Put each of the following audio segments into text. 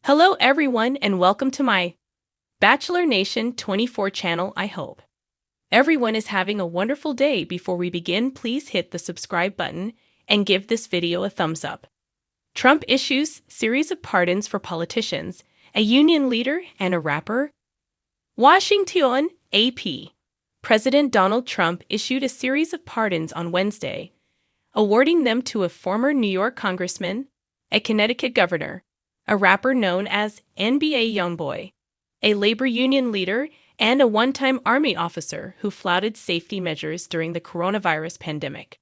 Hello everyone and welcome to my Bachelor Nation 24 channel. I hope everyone is having a wonderful day. Before we begin, please hit the subscribe button and give this video a thumbs up. Trump issues series of pardons for politicians, a union leader, and a rapper. Washington, AP. President Donald Trump issued a series of pardons on Wednesday, awarding them to a former New York congressman, a Connecticut governor, a rapper known as NBA Youngboy, a labor union leader, and a one-time Army officer who flouted safety measures during the coronavirus pandemic.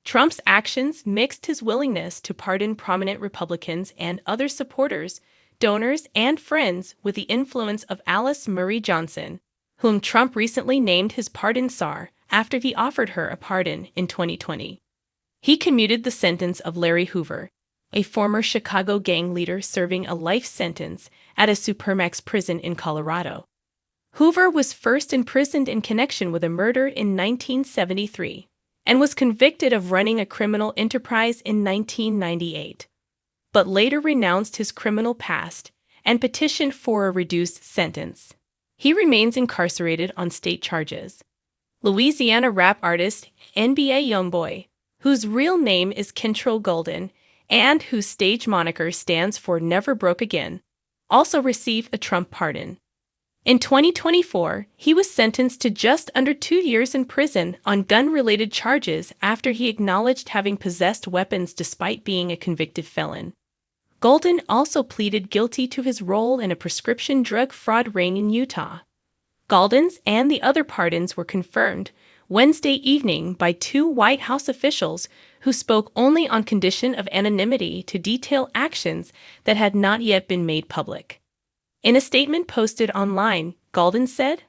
Trump's actions mixed his willingness to pardon prominent Republicans and other supporters, donors, and friends with the influence of Alice Marie Johnson, whom Trump recently named his pardon czar after he offered her a pardon in 2020. He commuted the sentence of Larry Hoover, a former Chicago gang leader serving a life sentence at a Supermax prison in Colorado. Hoover was first imprisoned in connection with a murder in 1973 and was convicted of running a criminal enterprise in 1998, but later renounced his criminal past and petitioned for a reduced sentence. He remains incarcerated on state charges. Louisiana rap artist NBA Youngboy, whose real name is Kentrell Golden, and whose stage moniker stands for Never Broke Again, also received a Trump pardon. In 2024, he was sentenced to just under 2 years in prison on gun-related charges after he acknowledged having possessed weapons despite being a convicted felon. Golden also pleaded guilty to his role in a prescription drug fraud ring in Utah. Golden's and the other pardons were confirmed Wednesday evening by 2 White House officials who spoke only on condition of anonymity to detail actions that had not yet been made public. In a statement posted online, Golden said,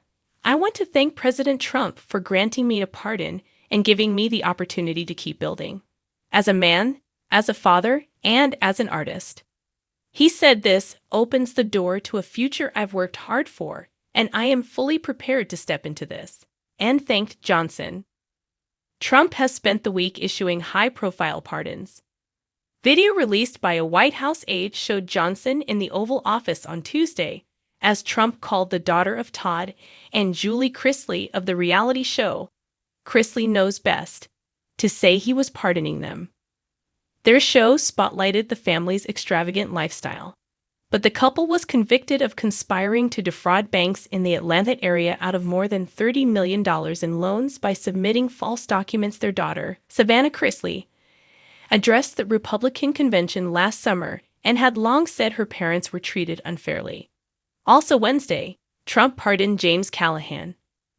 "I want to thank President Trump for granting me a pardon and giving me the opportunity to keep building. As a man, as a father, and as an artist." He said this opens the door to a future I've worked hard for, and I am fully prepared to step into this, and thanked Johnson. Trump has spent the week issuing high-profile pardons. Video released by a White House aide showed Johnson in the Oval Office on Tuesday, as Trump called the daughter of Todd and Julie Chrisley of the reality show Chrisley Knows Best to say he was pardoning them. Their show spotlighted the family's extravagant lifestyle, but the couple was convicted of conspiring to defraud banks in the Atlanta area out of more than $30 million in loans by submitting false documents. Their daughter, Savannah Chrisley, addressed the Republican convention last summer and had long said her parents were treated unfairly. Also Wednesday, Trump pardoned James Callahan,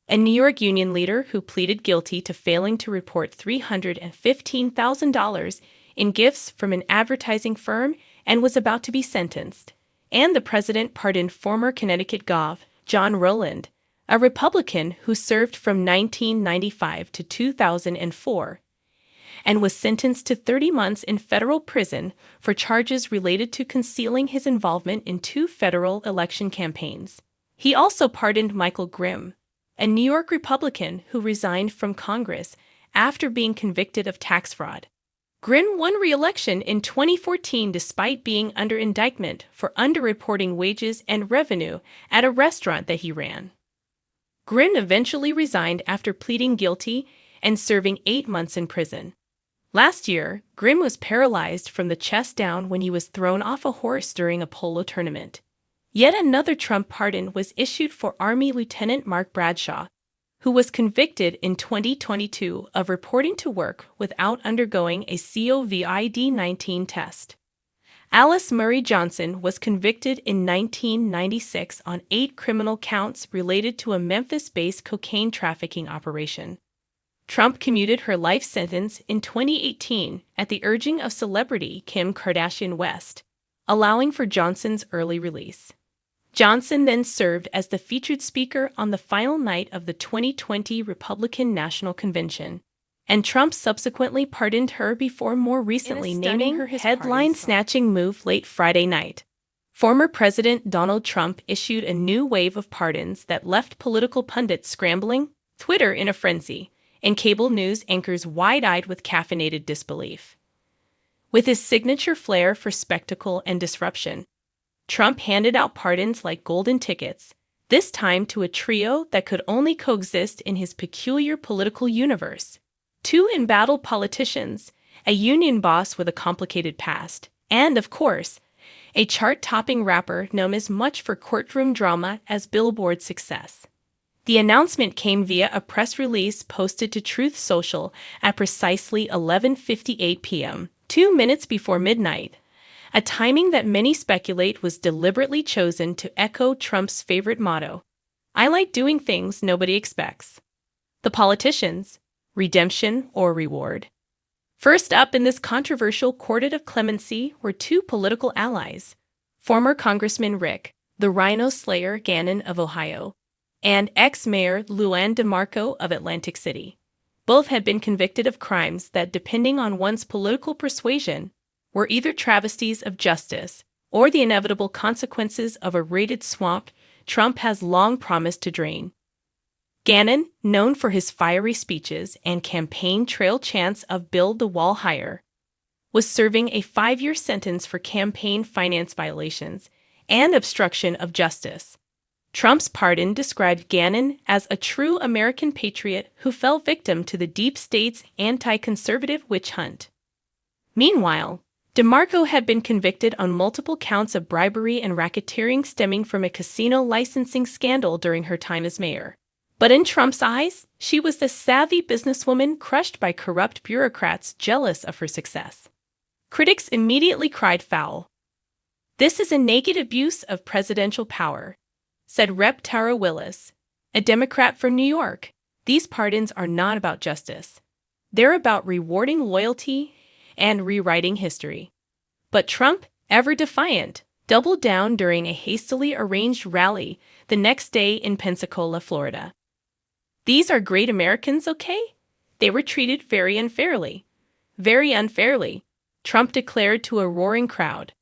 a New York union leader who pleaded guilty to failing to report $315,000 in gifts from an advertising firm and was about to be sentenced. And the president pardoned former Connecticut Gov. John Rowland, a Republican who served from 1995 to 2004, and was sentenced to 30 months in federal prison for charges related to concealing his involvement in 2 federal election campaigns. He also pardoned Michael Grimm, a New York Republican who resigned from Congress after being convicted of tax fraud. Grimm won re-election in 2014 despite being under indictment for underreporting wages and revenue at a restaurant that he ran. Grimm eventually resigned after pleading guilty and serving 8 months in prison. Last year, Grimm was paralyzed from the chest down when he was thrown off a horse during a polo tournament. Yet another Trump pardon was issued for Army Lieutenant Mark Bradshaw, who was convicted in 2022 of reporting to work without undergoing a COVID-19 test. Alice Marie Johnson was convicted in 1996 on 8 criminal counts related to a Memphis-based cocaine trafficking operation. Trump commuted her life sentence in 2018 at the urging of celebrity Kim Kardashian West, allowing for Johnson's early release. Johnson then served as the featured speaker on the final night of the 2020 Republican National Convention, and Trump subsequently pardoned her before more recently naming her his headline-snatching move late Friday night. Former President Donald Trump issued a new wave of pardons that left political pundits scrambling, Twitter in a frenzy, and cable news anchors wide-eyed with caffeinated disbelief. With his signature flair for spectacle and disruption, Trump handed out pardons like golden tickets, this time to a trio that could only coexist in his peculiar political universe. Two embattled politicians, a union boss with a complicated past, and, of course, a chart-topping rapper known as much for courtroom drama as Billboard success. The announcement came via a press release posted to Truth Social at precisely 11:58 p.m., 2 minutes before midnight, a timing that many speculate was deliberately chosen to echo Trump's favorite motto, "I like doing things nobody expects." The politicians, redemption or reward. First up in this controversial quartet of clemency were two political allies, former Congressman Rick, the Rhino Slayer Gannon of Ohio, and ex-Mayor Luann DeMarco of Atlantic City. Both had been convicted of crimes that, depending on one's political persuasion, were either travesties of justice or the inevitable consequences of a raided swamp Trump has long promised to drain. Gannon, known for his fiery speeches and campaign trail chants of "Build the Wall Higher," was serving a 5-year sentence for campaign finance violations and obstruction of justice. Trump's pardon described Gannon as a true American patriot who fell victim to the deep state's anti-conservative witch hunt. Meanwhile, DeMarco had been convicted on multiple counts of bribery and racketeering stemming from a casino licensing scandal during her time as mayor. But in Trump's eyes, she was the savvy businesswoman crushed by corrupt bureaucrats jealous of her success. Critics immediately cried foul. "This is a naked abuse of presidential power," said Rep. Tara Willis, a Democrat from New York. "These pardons are not about justice. They're about rewarding loyalty and rewriting history." But Trump, ever defiant, doubled down during a hastily arranged rally the next day in Pensacola, Florida. "These are great Americans, okay? They were treated very unfairly. Very unfairly," Trump declared to a roaring crowd.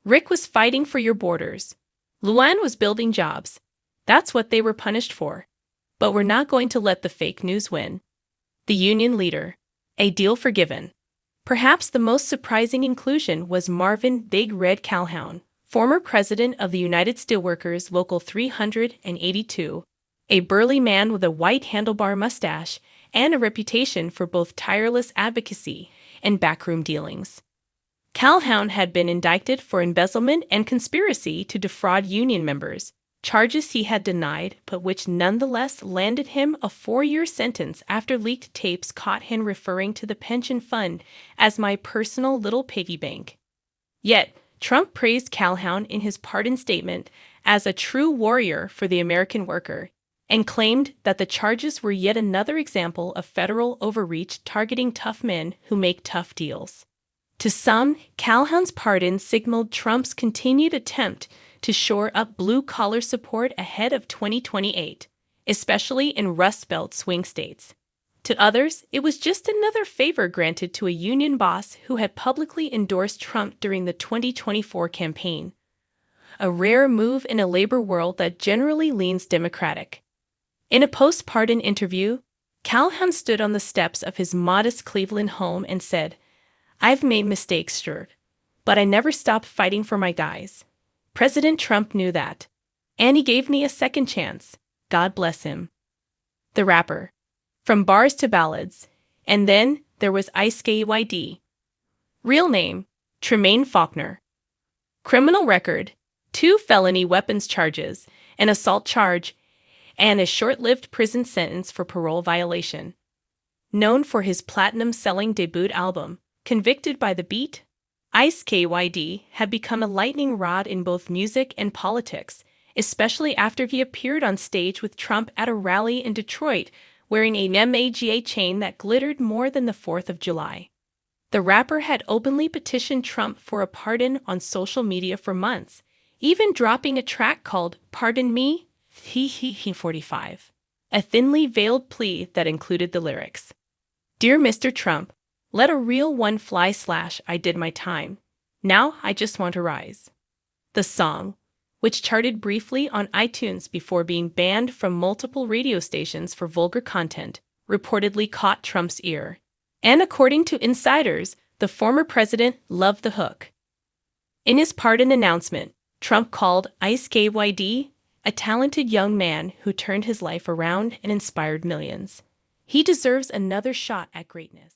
"Rick was fighting for your borders. Luann was building jobs. That's what they were punished for. But we're not going to let the fake news win." The union leader. A deal forgiven. Perhaps the most surprising inclusion was Marvin Big Red Calhoun, former president of the United Steelworkers Local 382, a burly man with a white handlebar mustache and a reputation for both tireless advocacy and backroom dealings. Calhoun had been indicted for embezzlement and conspiracy to defraud union members, charges he had denied but which nonetheless landed him a 4-year sentence after leaked tapes caught him referring to the pension fund as "my personal little piggy bank." Yet, Trump praised Calhoun in his pardon statement as a true warrior for the American worker, and claimed that the charges were yet another example of federal overreach targeting tough men who make tough deals. To some, Calhoun's pardon signaled Trump's continued attempt to shore up blue-collar support ahead of 2028, especially in Rust Belt swing states. To others, it was just another favor granted to a union boss who had publicly endorsed Trump during the 2024 campaign, a rare move in a labor world that generally leans Democratic. In a post-pardon interview, Calhoun stood on the steps of his modest Cleveland home and said, "I've made mistakes, sure, but I never stopped fighting for my guys. President Trump knew that, and he gave me a second chance. God bless him." The rapper. From bars to ballads. And then there was Ice KYD. Real name, Tremaine Faulkner. Criminal record, 2 felony weapons charges, an assault charge, and a short-lived prison sentence for parole violation. Known for his platinum-selling debut album, Convicted by the Beat, Ice KYD had become a lightning rod in both music and politics, especially after he appeared on stage with Trump at a rally in Detroit wearing a MAGA chain that glittered more than the 4th of July. The rapper had openly petitioned Trump for a pardon on social media for months, even dropping a track called "Pardon Me, 45, a thinly veiled plea that included the lyrics, "Dear Mr. Trump, let a real one fly / I did my time. Now I just want to rise." The song, which charted briefly on iTunes before being banned from multiple radio stations for vulgar content, reportedly caught Trump's ear. And according to insiders, the former president loved the hook. In his pardon announcement, Trump called Ice KYD a talented young man who turned his life around and inspired millions. He deserves another shot at greatness.